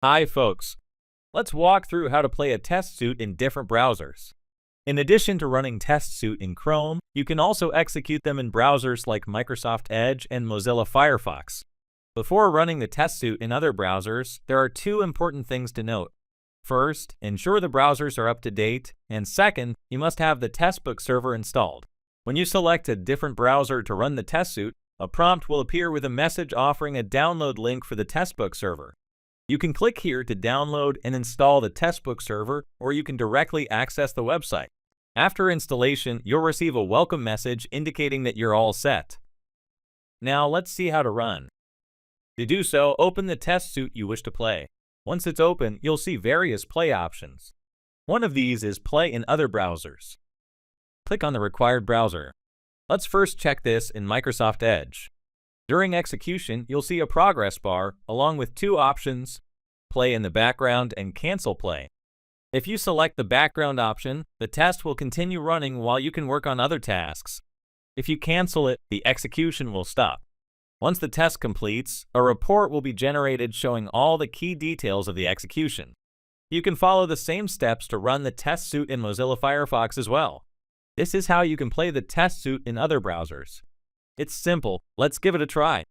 Hi folks, let's walk through how to play a test suite in different browsers. In addition to running test suite in Chrome, you can also execute them in browsers like Microsoft Edge and Mozilla Firefox. Before running the test suite in other browsers, there are two important things to note. First, ensure the browsers are up to date, and second, you must have the Testbook server installed. When you select a different browser to run the test suite, a prompt will appear with a message offering a download link for the Testbook server. You can click here to download and install the Testbook server, or you can directly access the website. After installation, you'll receive a welcome message indicating that you're all set. Now let's see how to run. To do so, open the test suite you wish to play. Once it's open, you'll see various play options. One of these is Play in Other Browsers. Click on the required browser. Let's first check this in Microsoft Edge. During execution, you'll see a progress bar along with two options, Play in the background and Cancel Play. If you select the background option, the test will continue running while you can work on other tasks. If you cancel it, the execution will stop. Once the test completes, a report will be generated showing all the key details of the execution. You can follow the same steps to run the test suite in Mozilla Firefox as well. This is how you can play the test suite in other browsers. It's simple, let's give it a try.